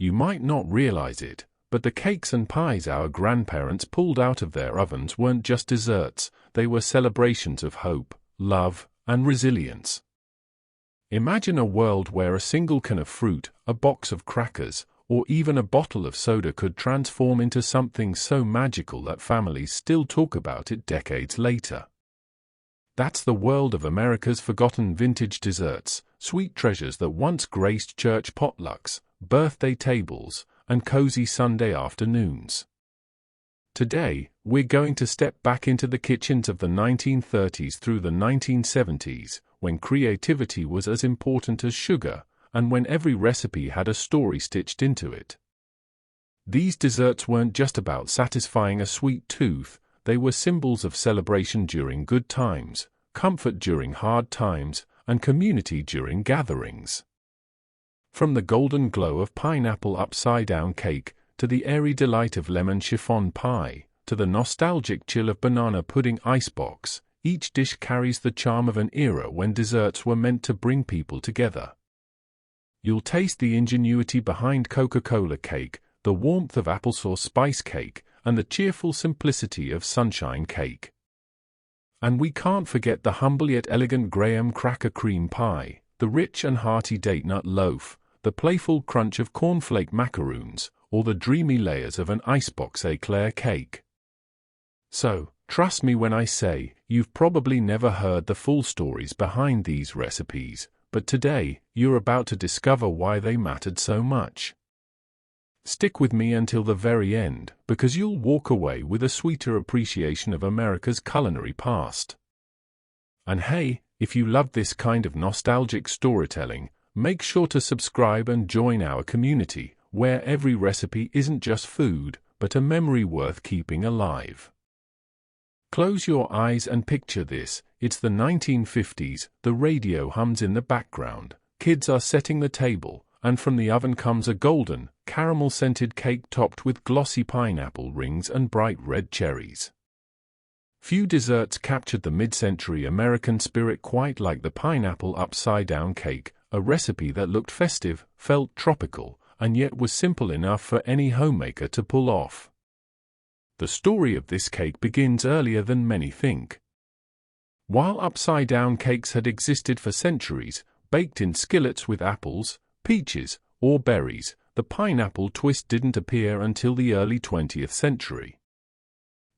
You might not realize it, but the cakes and pies our grandparents pulled out of their ovens weren't just desserts, they were celebrations of hope, love, and resilience. Imagine a world where a single can of fruit, a box of crackers, or even a bottle of soda could transform into something so magical that families still talk about it decades later. That's the world of America's forgotten vintage desserts, sweet treasures that once graced church potlucks, birthday tables, and cozy Sunday afternoons. Today, we're going to step back into the kitchens of the 1930s through the 1970s, when creativity was as important as sugar, and when every recipe had a story stitched into it. These desserts weren't just about satisfying a sweet tooth, they were symbols of celebration during good times, comfort during hard times, and community during gatherings. From the golden glow of pineapple upside-down cake, to the airy delight of lemon chiffon pie, to the nostalgic chill of banana pudding icebox, each dish carries the charm of an era when desserts were meant to bring people together. You'll taste the ingenuity behind Coca-Cola cake, the warmth of applesauce spice cake, and the cheerful simplicity of sunshine cake. And we can't forget the humble yet elegant graham cracker cream pie, the rich and hearty date nut loaf, the playful crunch of cornflake macaroons, or the dreamy layers of an icebox eclair cake. So, trust me when I say, you've probably never heard the full stories behind these recipes, but today, you're about to discover why they mattered so much. Stick with me until the very end, because you'll walk away with a sweeter appreciation of America's culinary past. And hey, if you love this kind of nostalgic storytelling, make sure to subscribe and join our community, where every recipe isn't just food, but a memory worth keeping alive. Close your eyes and picture this. It's the 1950s, the radio hums in the background, kids are setting the table, and from the oven comes a golden, caramel-scented cake topped with glossy pineapple rings and bright red cherries. Few desserts captured the mid-century American spirit quite like the pineapple upside-down cake, a recipe that looked festive, felt tropical, and yet was simple enough for any homemaker to pull off. The story of this cake begins earlier than many think. While upside-down cakes had existed for centuries, baked in skillets with apples, peaches, or berries, the pineapple twist didn't appear until the early 20th century.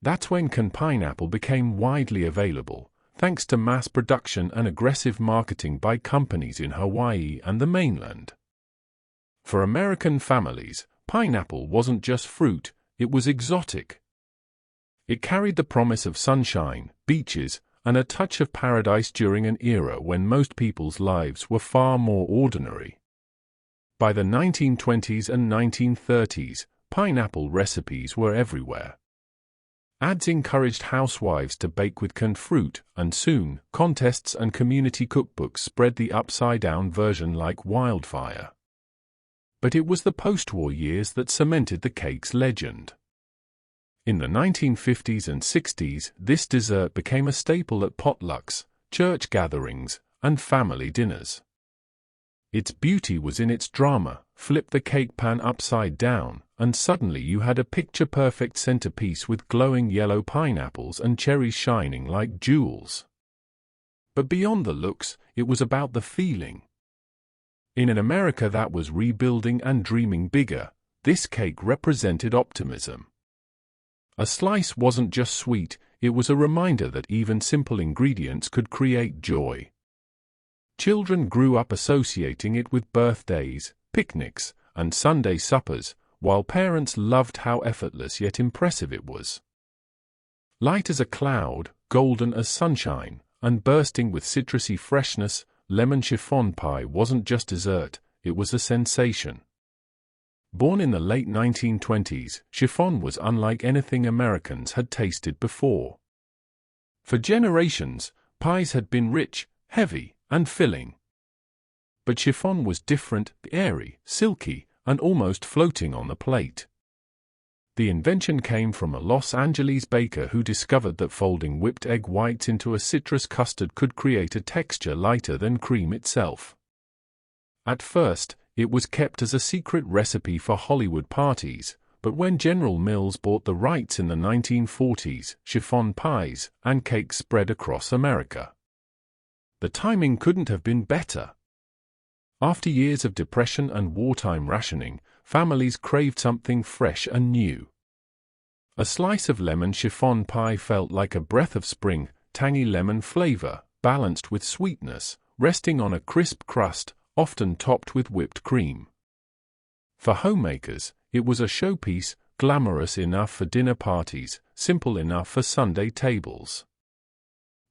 That's when canned pineapple became widely available, thanks to mass production and aggressive marketing by companies in Hawaii and the mainland. For American families, pineapple wasn't just fruit, it was exotic. It carried the promise of sunshine, beaches, and a touch of paradise during an era when most people's lives were far more ordinary. By the 1920s and 1930s, pineapple recipes were everywhere. Ads encouraged housewives to bake with canned fruit, and soon, contests and community cookbooks spread the upside-down version like wildfire. But it was the post-war years that cemented the cake's legend. In the 1950s and 60s, this dessert became a staple at potlucks, church gatherings, and family dinners. Its beauty was in its drama. Flip the cake pan upside down, and suddenly you had a picture-perfect centerpiece with glowing yellow pineapples and cherries shining like jewels. But beyond the looks, it was about the feeling. In an America that was rebuilding and dreaming bigger, this cake represented optimism. A slice wasn't just sweet, it was a reminder that even simple ingredients could create joy. Children grew up associating it with birthdays, picnics, and Sunday suppers, while parents loved how effortless yet impressive it was. Light as a cloud, golden as sunshine, and bursting with citrusy freshness, lemon chiffon pie wasn't just dessert, it was a sensation. Born in the late 1920s, chiffon was unlike anything Americans had tasted before. For generations, pies had been rich, heavy, and filling. But chiffon was different, airy, silky, and almost floating on the plate. The invention came from a Los Angeles baker who discovered that folding whipped egg whites into a citrus custard could create a texture lighter than cream itself. At first, It was kept as a secret recipe for Hollywood parties, but when General Mills bought the rights in the 1940s, chiffon pies and cakes spread across America. The timing couldn't have been better. After years of depression and wartime rationing, families craved something fresh and new. A slice of lemon chiffon pie felt like a breath of spring, tangy lemon flavor, balanced with sweetness, resting on a crisp crust, often topped with whipped cream. For homemakers, it was a showpiece, glamorous enough for dinner parties, simple enough for Sunday tables.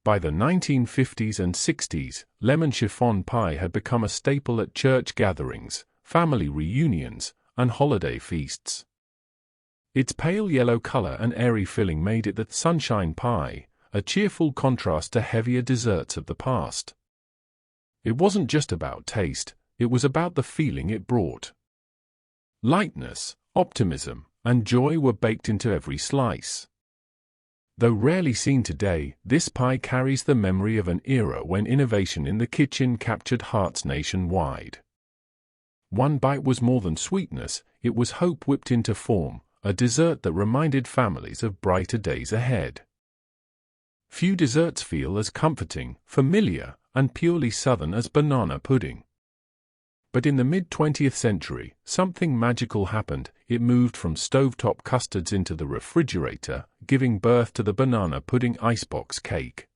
By the 1950s and 60s, lemon chiffon pie had become a staple at church gatherings, family reunions, and holiday feasts. Its pale yellow color and airy filling made it the sunshine pie, a cheerful contrast to heavier desserts of the past. It wasn't just about taste, it was about the feeling it brought. Lightness, optimism, and joy were baked into every slice. Though rarely seen today, this pie carries the memory of an era when innovation in the kitchen captured hearts nationwide. One bite was more than sweetness, it was hope whipped into form, a dessert that reminded families of brighter days ahead. Few desserts feel as comforting, familiar, and purely Southern as banana pudding. But in the mid-20th century, something magical happened. It moved from stovetop custards into the refrigerator, giving birth to the banana pudding icebox cake.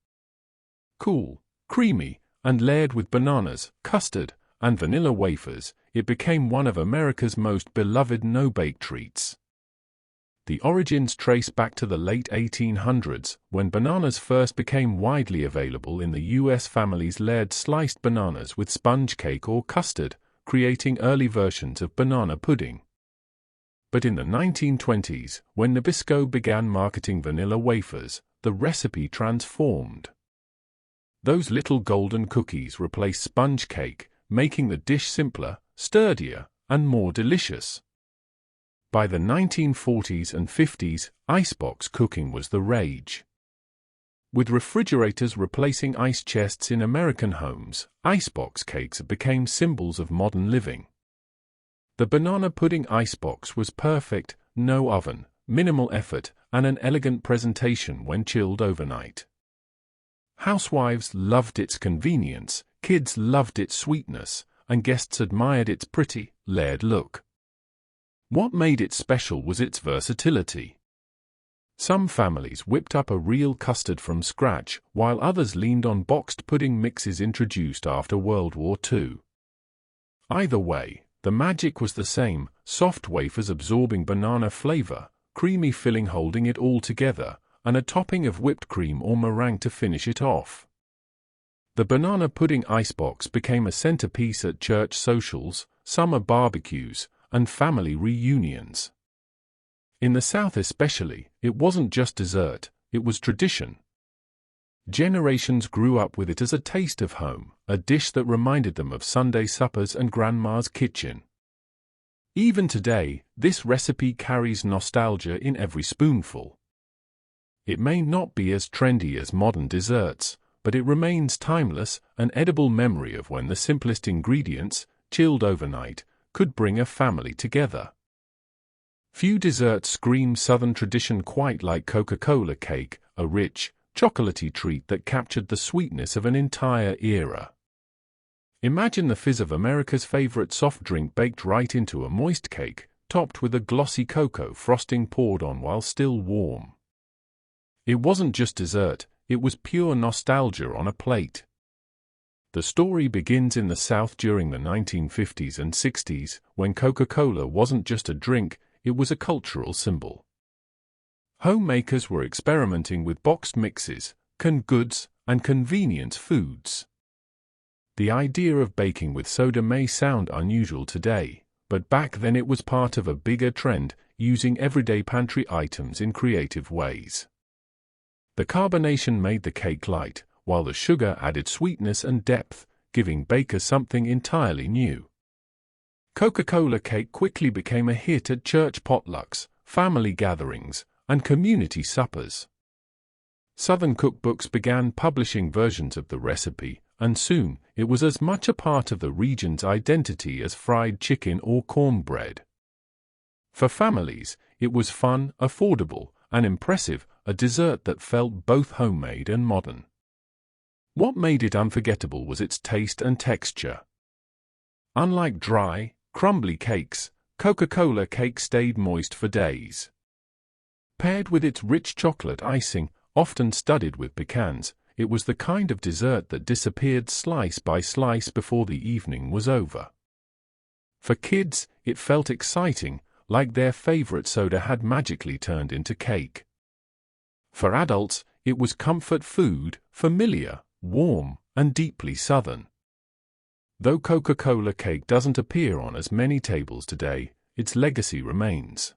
Cool, creamy, and layered with bananas, custard, and vanilla wafers, it became one of America's most beloved no-bake treats. The origins trace back to the late 1800s, when bananas first became widely available in the U.S. Families layered sliced bananas with sponge cake or custard, creating early versions of banana pudding. But in the 1920s, when Nabisco began marketing vanilla wafers, the recipe transformed. Those little golden cookies replaced sponge cake, making the dish simpler, sturdier, and more delicious. By the 1940s and 50s, icebox cooking was the rage. With refrigerators replacing ice chests in American homes, icebox cakes became symbols of modern living. The banana pudding icebox was perfect, no oven, minimal effort, and an elegant presentation when chilled overnight. Housewives loved its convenience, kids loved its sweetness, and guests admired its pretty, layered look. What made it special was its versatility. Some families whipped up a real custard from scratch, while others leaned on boxed pudding mixes introduced after World War II. Either way, the magic was the same: soft wafers absorbing banana flavor, creamy filling holding it all together, and a topping of whipped cream or meringue to finish it off. The banana pudding icebox became a centerpiece at church socials, summer barbecues, and family reunions. In the South especially, it wasn't just dessert, it was tradition. Generations grew up with it as a taste of home, a dish that reminded them of Sunday suppers and Grandma's kitchen. Even today, this recipe carries nostalgia in every spoonful. It may not be as trendy as modern desserts, but it remains timeless, an edible memory of when the simplest ingredients, chilled overnight, could bring a family together. Few desserts scream Southern tradition quite like Coca-Cola cake, a rich, chocolatey treat that captured the sweetness of an entire era. Imagine the fizz of America's favorite soft drink baked right into a moist cake, topped with a glossy cocoa frosting poured on while still warm. It wasn't just dessert, it was pure nostalgia on a plate. The story begins in the South during the 1950s and 60s, when Coca-Cola wasn't just a drink, it was a cultural symbol. Homemakers were experimenting with boxed mixes, canned goods, and convenience foods. The idea of baking with soda may sound unusual today, but back then it was part of a bigger trend, using everyday pantry items in creative ways. The carbonation made the cake light, while the sugar added sweetness and depth, giving bakers something entirely new. Coca-Cola cake quickly became a hit at church potlucks, family gatherings, and community suppers. Southern cookbooks began publishing versions of the recipe, and soon it was as much a part of the region's identity as fried chicken or cornbread. For families, it was fun, affordable, and impressive, a dessert that felt both homemade and modern. What made it unforgettable was its taste and texture. Unlike dry, crumbly cakes, Coca-Cola cake stayed moist for days. Paired with its rich chocolate icing, often studded with pecans, it was the kind of dessert that disappeared slice by slice before the evening was over. For kids, it felt exciting, like their favorite soda had magically turned into cake. For adults, it was comfort food, familiar, warm, and deeply Southern. Though Coca-Cola cake doesn't appear on as many tables today, its legacy remains.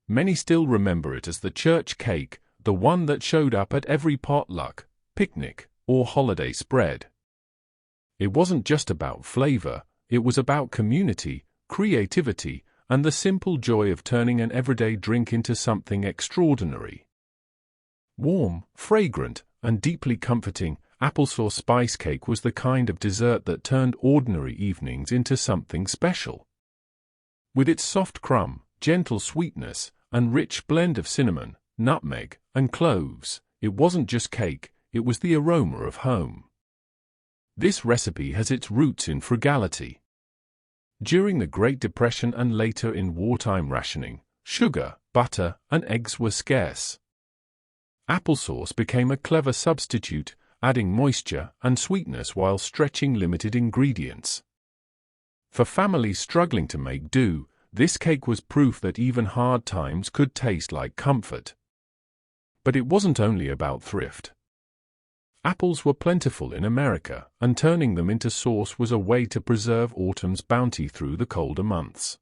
Many still remember it as the church cake, the one that showed up at every potluck, picnic, or holiday spread. It wasn't just about flavor, it was about community, creativity, and the simple joy of turning an everyday drink into something extraordinary. Warm, fragrant, and deeply comforting, applesauce spice cake was the kind of dessert that turned ordinary evenings into something special. With its soft crumb, gentle sweetness, and rich blend of cinnamon, nutmeg, and cloves, it wasn't just cake, it was the aroma of home. This recipe has its roots in frugality. During the Great Depression and later in wartime rationing, sugar, butter, and eggs were scarce. Applesauce became a clever substitute, adding moisture and sweetness while stretching limited ingredients. For families struggling to make do, this cake was proof that even hard times could taste like comfort. But it wasn't only about thrift. Apples were plentiful in America, and turning them into sauce was a way to preserve autumn's bounty through the colder months.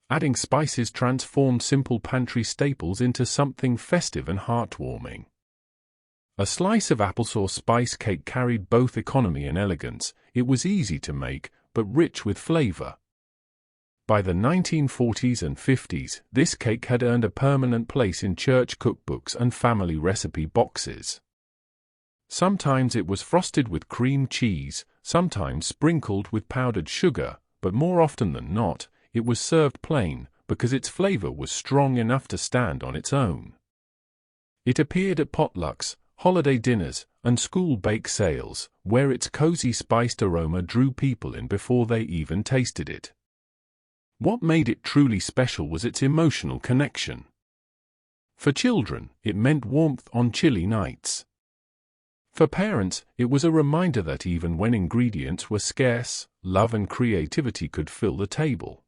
Adding spices transformed simple pantry staples into something festive and heartwarming. A slice of applesauce spice cake carried both economy and elegance. It was easy to make, but rich with flavor. By the 1940s and 50s, this cake had earned a permanent place in church cookbooks and family recipe boxes. Sometimes it was frosted with cream cheese, sometimes sprinkled with powdered sugar, but more often than not, it was served plain, because its flavor was strong enough to stand on its own. It appeared at potlucks, holiday dinners, and school bake sales, where its cozy spiced aroma drew people in before they even tasted it. What made it truly special was its emotional connection. For children, it meant warmth on chilly nights. For parents, it was a reminder that even when ingredients were scarce, love and creativity could fill the table.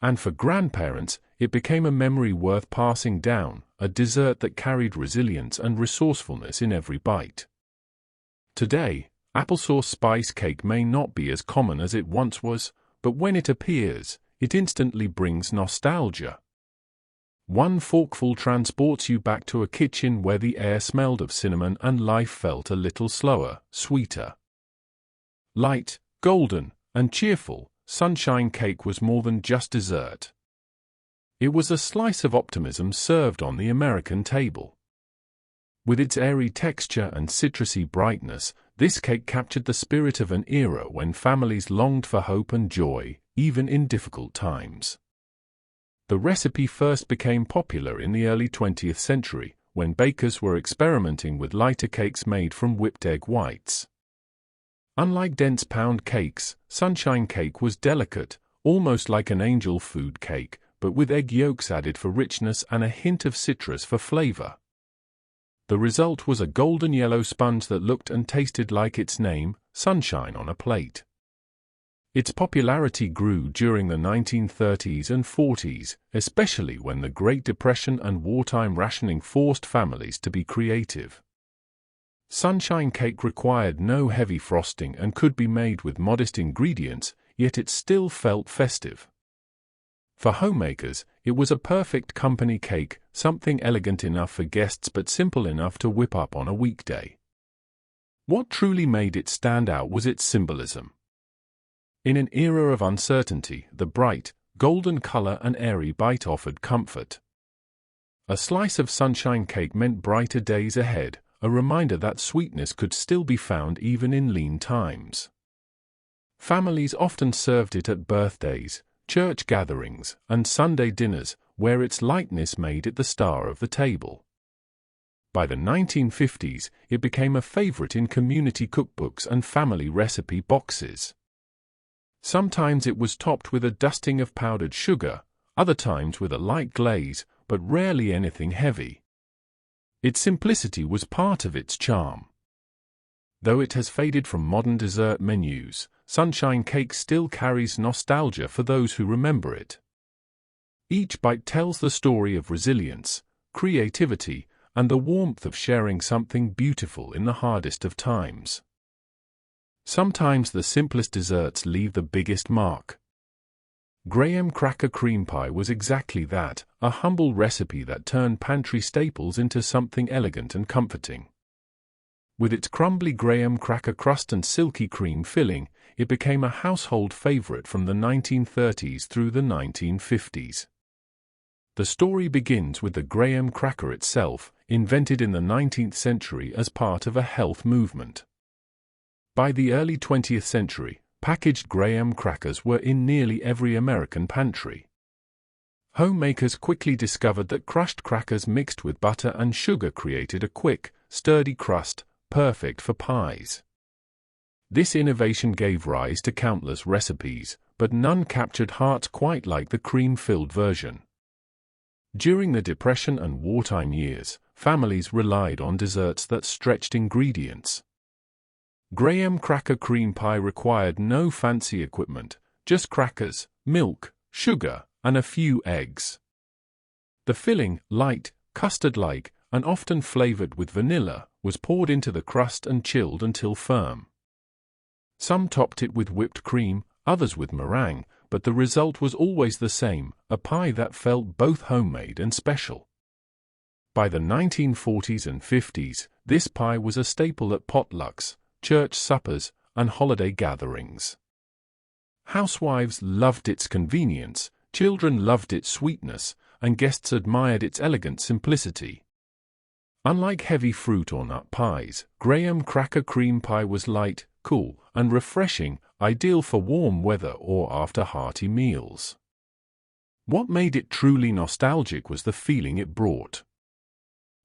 And for grandparents, it became a memory worth passing down, a dessert that carried resilience and resourcefulness in every bite. Today, applesauce spice cake may not be as common as it once was, but when it appears, it instantly brings nostalgia. One forkful transports you back to a kitchen where the air smelled of cinnamon and life felt a little slower, sweeter. Light, golden, and cheerful, sunshine cake was more than just dessert. It was a slice of optimism served on the American table. With its airy texture and citrusy brightness, this cake captured the spirit of an era when families longed for hope and joy, even in difficult times. The recipe first became popular in the early 20th century, when bakers were experimenting with lighter cakes made from whipped egg whites. Unlike dense pound cakes, sunshine cake was delicate, almost like an angel food cake, but with egg yolks added for richness and a hint of citrus for flavor. The result was a golden yellow sponge that looked and tasted like its name, sunshine on a plate. Its popularity grew during the 1930s and 40s, especially when the Great Depression and wartime rationing forced families to be creative. Sunshine cake required no heavy frosting and could be made with modest ingredients, yet it still felt festive. For homemakers, it was a perfect company cake, something elegant enough for guests but simple enough to whip up on a weekday. What truly made it stand out was its symbolism. In an era of uncertainty, the bright, golden color and airy bite offered comfort. A slice of sunshine cake meant brighter days ahead, a reminder that sweetness could still be found even in lean times. Families often served it at birthdays, church gatherings, and Sunday dinners, where its lightness made it the star of the table. By the 1950s, it became a favorite in community cookbooks and family recipe boxes. Sometimes it was topped with a dusting of powdered sugar, other times with a light glaze, but rarely anything heavy. Its simplicity was part of its charm. Though it has faded from modern dessert menus, Sunshine Cake still carries nostalgia for those who remember it. Each bite tells the story of resilience, creativity, and the warmth of sharing something beautiful in the hardest of times. Sometimes the simplest desserts leave the biggest mark. Graham cracker cream pie was exactly that, a humble recipe that turned pantry staples into something elegant and comforting. With its crumbly graham cracker crust and silky cream filling, it became a household favorite from the 1930s through the 1950s. The story begins with the graham cracker itself, invented in the 19th century as part of a health movement. By the early 20th century, packaged graham crackers were in nearly every American pantry. Homemakers quickly discovered that crushed crackers mixed with butter and sugar created a quick, sturdy crust, perfect for pies. This innovation gave rise to countless recipes, but none captured hearts quite like the cream-filled version. During the Depression and wartime years, families relied on desserts that stretched ingredients. Graham cracker cream pie required no fancy equipment, just crackers, milk, sugar, and a few eggs. The filling, light, custard-like, and often flavored with vanilla, was poured into the crust and chilled until firm. Some topped it with whipped cream, others with meringue, but the result was always the same, a pie that felt both homemade and special. By the 1940s and 50s, this pie was a staple at potlucks, church suppers, and holiday gatherings. Housewives loved its convenience, children loved its sweetness, and guests admired its elegant simplicity. Unlike heavy fruit or nut pies, Graham cracker cream pie was light, cool, and refreshing, ideal for warm weather or after hearty meals. What made it truly nostalgic was the feeling it brought.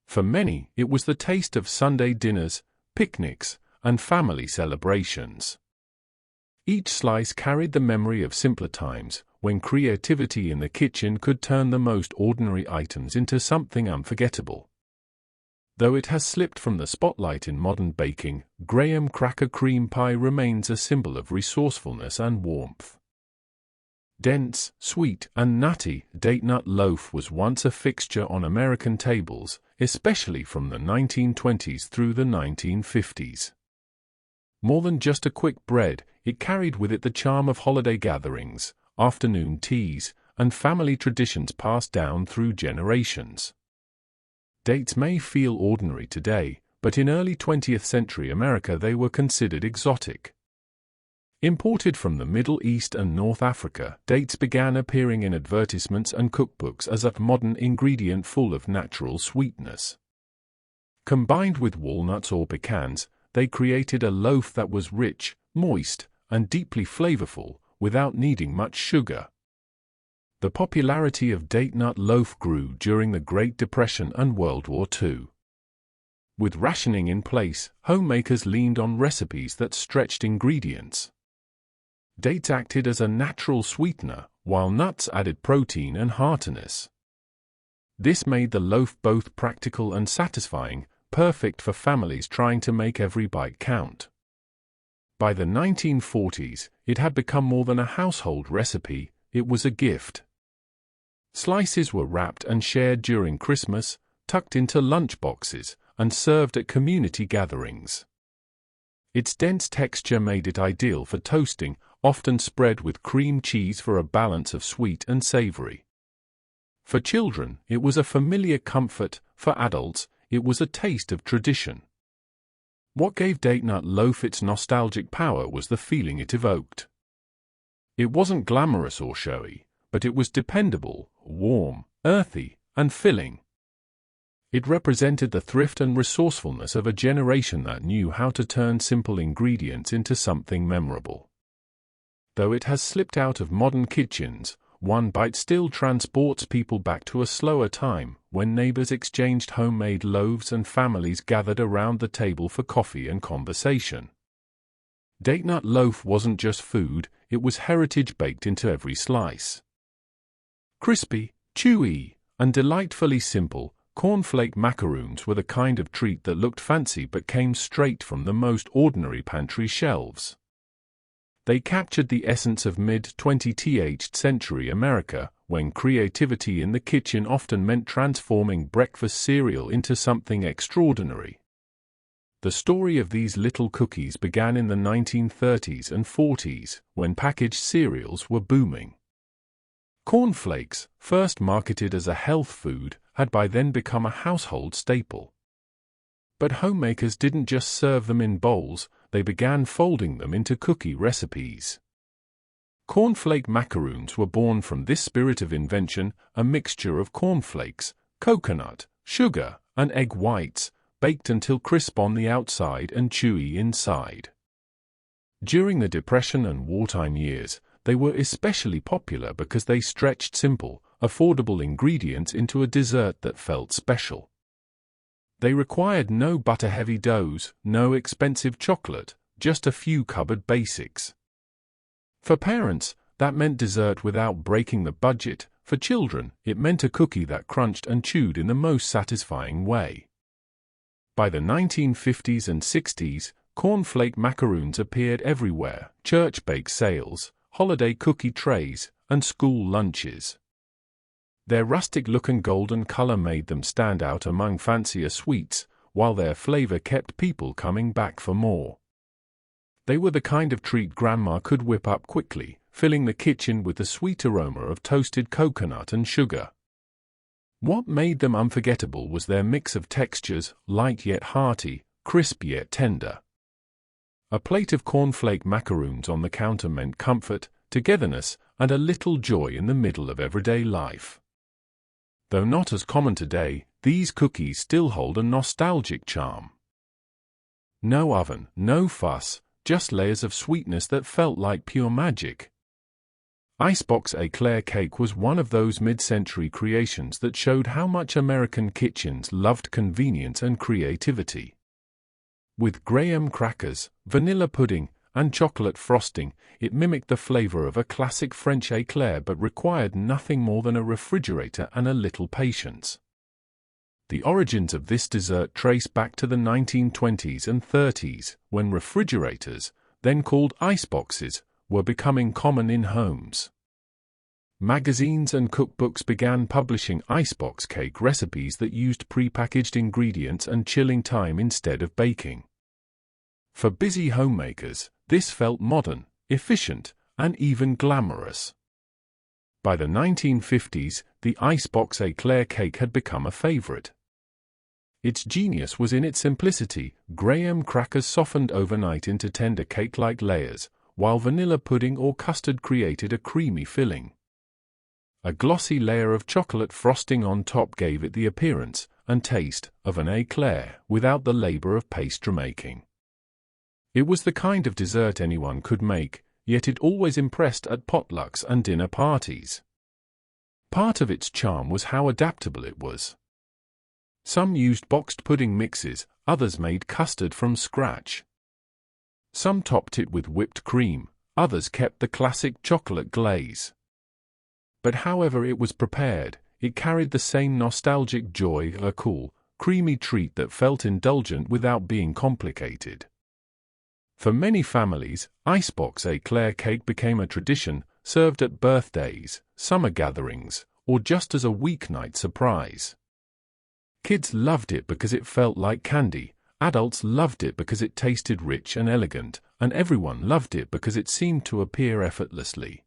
For many, it was the taste of Sunday dinners, picnics, and family celebrations. Each slice carried the memory of simpler times, when creativity in the kitchen could turn the most ordinary items into something unforgettable. Though it has slipped from the spotlight in modern baking, Graham cracker cream pie remains a symbol of resourcefulness and warmth. Dense, sweet, and nutty, date nut loaf was once a fixture on American tables, especially from the 1920s through the 1950s. More than just a quick bread, it carried with it the charm of holiday gatherings, afternoon teas, and family traditions passed down through generations. Dates may feel ordinary today, but in early 20th century America they were considered exotic. Imported from the Middle East and North Africa, dates began appearing in advertisements and cookbooks as a modern ingredient full of natural sweetness. Combined with walnuts or pecans, they created a loaf that was rich, moist, and deeply flavorful, without needing much sugar. The popularity of date nut loaf grew during the Great Depression and World War II. With rationing in place, homemakers leaned on recipes that stretched ingredients. Dates acted as a natural sweetener, while nuts added protein and heartiness. This made the loaf both practical and satisfying, perfect for families trying to make every bite count. By the 1940s, it had become more than a household recipe, it was a gift. Slices were wrapped and shared during Christmas, tucked into lunchboxes, and served at community gatherings. Its dense texture made it ideal for toasting, often spread with cream cheese for a balance of sweet and savory. For children, it was a familiar comfort; for adults, it was a taste of tradition. What gave date nut loaf its nostalgic power was the feeling it evoked. It wasn't glamorous or showy, but it was dependable, warm, earthy, and filling. It represented the thrift and resourcefulness of a generation that knew how to turn simple ingredients into something memorable. Though it has slipped out of modern kitchens, one bite still transports people back to a slower time, when neighbors exchanged homemade loaves and families gathered around the table for coffee and conversation. Datenut loaf wasn't just food, it was heritage baked into every slice. Crispy, chewy, and delightfully simple, cornflake macaroons were the kind of treat that looked fancy but came straight from the most ordinary pantry shelves. They captured the essence of mid-20th century America, when creativity in the kitchen often meant transforming breakfast cereal into something extraordinary. The story of these little cookies began in the 1930s and 40s, when packaged cereals were booming. Cornflakes, first marketed as a health food, had by then become a household staple. But homemakers didn't just serve them in bowls, they began folding them into cookie recipes. Cornflake macaroons were born from this spirit of invention, a mixture of cornflakes, coconut, sugar, and egg whites, baked until crisp on the outside and chewy inside. During the Depression and wartime years, they were especially popular because they stretched simple, affordable ingredients into a dessert that felt special. They required no butter-heavy doughs, no expensive chocolate, just a few cupboard basics. For parents, that meant dessert without breaking the budget. For children, it meant a cookie that crunched and chewed in the most satisfying way. By the 1950s and 60s, cornflake macaroons appeared everywhere: church bake sales, holiday cookie trays, and school lunches. Their rustic look and golden color made them stand out among fancier sweets, while their flavor kept people coming back for more. They were the kind of treat Grandma could whip up quickly, filling the kitchen with the sweet aroma of toasted coconut and sugar. What made them unforgettable was their mix of textures, light yet hearty, crisp yet tender. A plate of cornflake macaroons on the counter meant comfort, togetherness, and a little joy in the middle of everyday life. Though not as common today, these cookies still hold a nostalgic charm. No oven, no fuss, just layers of sweetness that felt like pure magic. Icebox éclair cake was one of those mid-century creations that showed how much American kitchens loved convenience and creativity. With graham crackers, vanilla pudding, and chocolate frosting, it mimicked the flavor of a classic French éclair but required nothing more than a refrigerator and a little patience. The origins of this dessert trace back to the 1920s and 30s, when refrigerators, then called iceboxes, were becoming common in homes. Magazines and cookbooks began publishing icebox cake recipes that used pre-packaged ingredients and chilling time instead of baking. For busy homemakers, this felt modern, efficient, and even glamorous. By the 1950s, the icebox éclair cake had become a favorite. Its genius was in its simplicity: graham crackers softened overnight into tender cake-like layers, while vanilla pudding or custard created a creamy filling. A glossy layer of chocolate frosting on top gave it the appearance and taste of an éclair without the labor of pastry making. It was the kind of dessert anyone could make, yet it always impressed at potlucks and dinner parties. Part of its charm was how adaptable it was. Some used boxed pudding mixes, others made custard from scratch. Some topped it with whipped cream, others kept the classic chocolate glaze. But however it was prepared, it carried the same nostalgic joy of a cool, creamy treat that felt indulgent without being complicated. For many families, icebox éclair cake became a tradition, served at birthdays, summer gatherings, or just as a weeknight surprise. Kids loved it because it felt like candy, adults loved it because it tasted rich and elegant, and everyone loved it because it seemed to appear effortlessly.